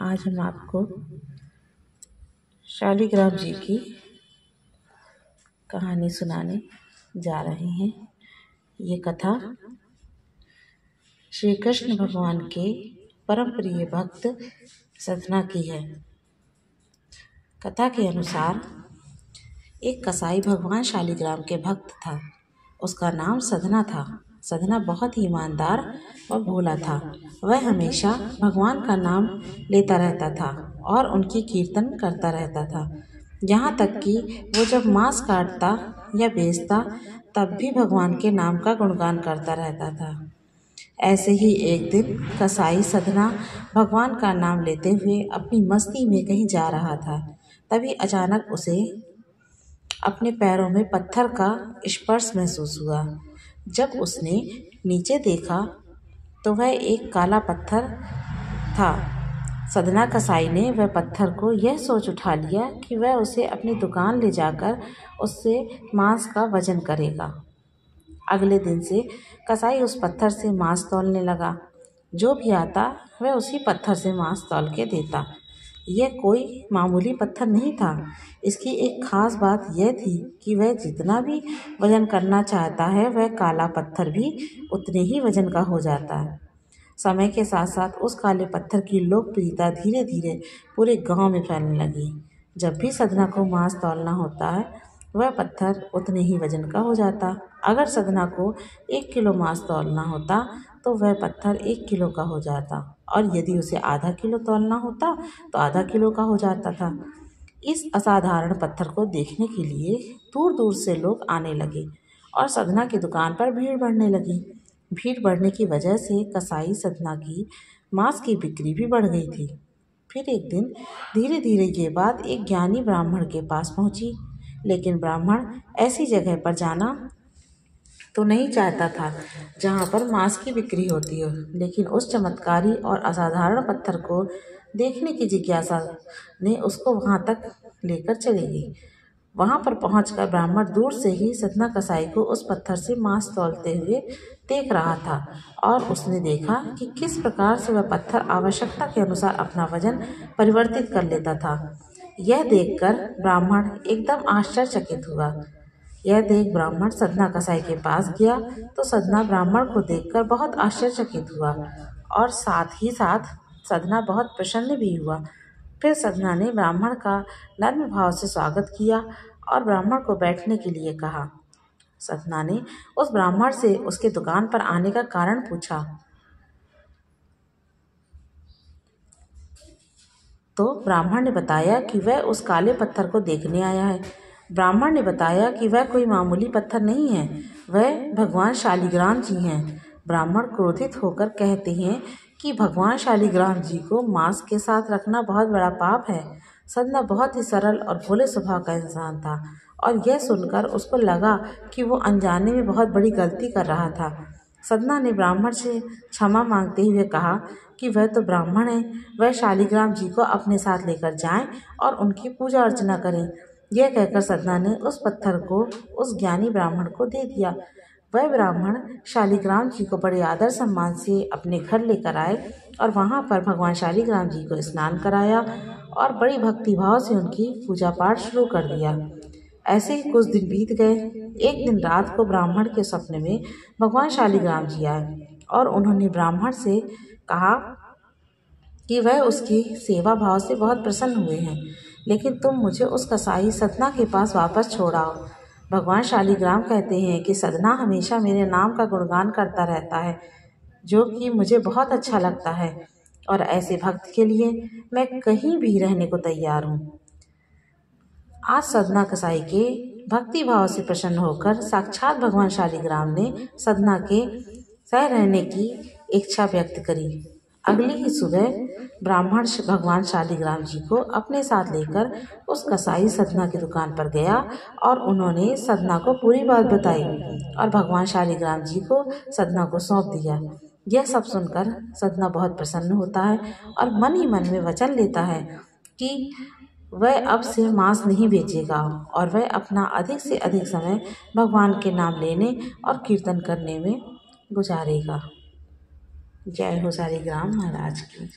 आज हम आपको शालिग्राम जी की कहानी सुनाने जा रहे हैं। ये कथा श्री कृष्ण भगवान के परम प्रिय भक्त सधना की है। कथा के अनुसार एक कसाई भगवान शालिग्राम के भक्त था। उसका नाम सधना था। सधना बहुत ही ईमानदार और भोला था। वह हमेशा भगवान का नाम लेता रहता था और उनकी कीर्तन करता रहता था। यहाँ तक कि वो जब मांस काटता या बेचता तब भी भगवान के नाम का गुणगान करता रहता था। ऐसे ही एक दिन कसाई सधना भगवान का नाम लेते हुए अपनी मस्ती में कहीं जा रहा था। तभी अचानक उसे अपने पैरों में पत्थर का स्पर्श महसूस हुआ। जब उसने नीचे देखा तो वह एक काला पत्थर था। सधना कसाई ने वह पत्थर को यह सोच उठा लिया कि वह उसे अपनी दुकान ले जाकर उससे मांस का वजन करेगा। अगले दिन से कसाई उस पत्थर से मांस तौलने लगा। जो भी आता वह उसी पत्थर से मांस तौल के देता। यह कोई मामूली पत्थर नहीं था। इसकी एक खास बात यह थी कि वह जितना भी वजन करना चाहता है वह काला पत्थर भी उतने ही वजन का हो जाता है। समय के साथ साथ उस काले पत्थर की लोकप्रियता धीरे धीरे पूरे गांव में फैलने लगी। जब भी सधना को मांस तौलना होता है वह पत्थर उतने ही वजन का हो जाता। अगर सधना को 1 किलो मांस तौलना होता तो वह पत्थर 1 किलो का हो जाता, और यदि उसे आधा किलो तौलना होता तो आधा किलो का हो जाता था। इस असाधारण पत्थर को देखने के लिए दूर दूर से लोग आने लगे और सधना की दुकान पर भीड़ बढ़ने लगी। भीड़ बढ़ने की वजह से कसाई सधना की मांस की बिक्री भी बढ़ गई थी। फिर एक दिन धीरे धीरे ये बात एक ज्ञानी ब्राह्मण के पास पहुंची। लेकिन ब्राह्मण ऐसी जगह पर जाना तो नहीं चाहता था जहाँ पर मांस की बिक्री होती हो, लेकिन उस चमत्कारी और असाधारण पत्थर को देखने की जिज्ञासा ने उसको वहाँ तक लेकर चली गई। वहाँ पर पहुंचकर ब्राह्मण दूर से ही सधना कसाई को उस पत्थर से मांस तौलते हुए देख रहा था और उसने देखा कि किस प्रकार से वह पत्थर आवश्यकता के अनुसार अपना वजन परिवर्तित कर लेता था। यह देखकर ब्राह्मण एकदम आश्चर्यचकित हुआ। यह देख ब्राह्मण सधना कसाई के पास गया तो सधना ब्राह्मण को देखकर बहुत आश्चर्यचकित हुआ और साथ ही साथ सधना बहुत प्रसन्न भी हुआ। फिर सधना ने ब्राह्मण का नर्म भाव से स्वागत किया और ब्राह्मण को बैठने के लिए कहा। सधना ने उस ब्राह्मण से उसके दुकान पर आने का कारण पूछा तो ब्राह्मण ने बताया कि वह उस काले पत्थर को देखने आया है। ब्राह्मण ने बताया कि वह कोई मामूली पत्थर नहीं है, वह भगवान शालिग्राम जी हैं। ब्राह्मण क्रोधित होकर कहते हैं कि भगवान शालिग्राम जी को मांस के साथ रखना बहुत बड़ा पाप है। सधना बहुत ही सरल और भोले स्वभाव का इंसान था और यह सुनकर उसको लगा कि वो अनजाने में बहुत बड़ी गलती कर रहा था। सधना ने ब्राह्मण से क्षमा मांगते हुए कहा कि वह तो ब्राह्मण है, वह शालिग्राम जी को अपने साथ लेकर जाएं और उनकी पूजा अर्चना करें। यह कहकर सधना ने उस पत्थर को उस ज्ञानी ब्राह्मण को दे दिया। वह ब्राह्मण शालिग्राम जी को बड़े आदर सम्मान से अपने घर लेकर आए और वहाँ पर भगवान शालिग्राम जी को स्नान कराया और बड़ी भक्तिभाव से उनकी पूजा पाठ शुरू कर दिया। ऐसे ही कुछ दिन बीत गए। एक दिन रात को ब्राह्मण के सपने में भगवान शालिग्राम जी आए और उन्होंने ब्राह्मण से कहा कि वह उसकी सेवा भाव से बहुत प्रसन्न हुए हैं, लेकिन तुम मुझे उस कसाई सधना के पास वापस छोड़ाओ। भगवान शालिग्राम कहते हैं कि सधना हमेशा मेरे नाम का गुणगान करता रहता है, जो कि मुझे बहुत अच्छा लगता है, और ऐसे भक्त के लिए मैं कहीं भी रहने को तैयार हूँ। आज सधना कसाई के भक्ति भाव से प्रसन्न होकर साक्षात भगवान शालिग्राम ने सधना के सह रहने की इच्छा व्यक्त करी। अगली ही सुबह ब्राह्मण भगवान शालिग्राम जी को अपने साथ लेकर उस कसाई सधना की दुकान पर गया और उन्होंने सधना को पूरी बात बताई और भगवान शालिग्राम जी को सधना को सौंप दिया। यह सब सुनकर सधना बहुत प्रसन्न होता है और मन ही मन में वचन लेता है कि वह अब से मांस नहीं बेचेगा और वह अपना अधिक से अधिक समय भगवान के नाम लेने और कीर्तन करने में गुजारेगा। जय हो शालिग्राम महाराज की।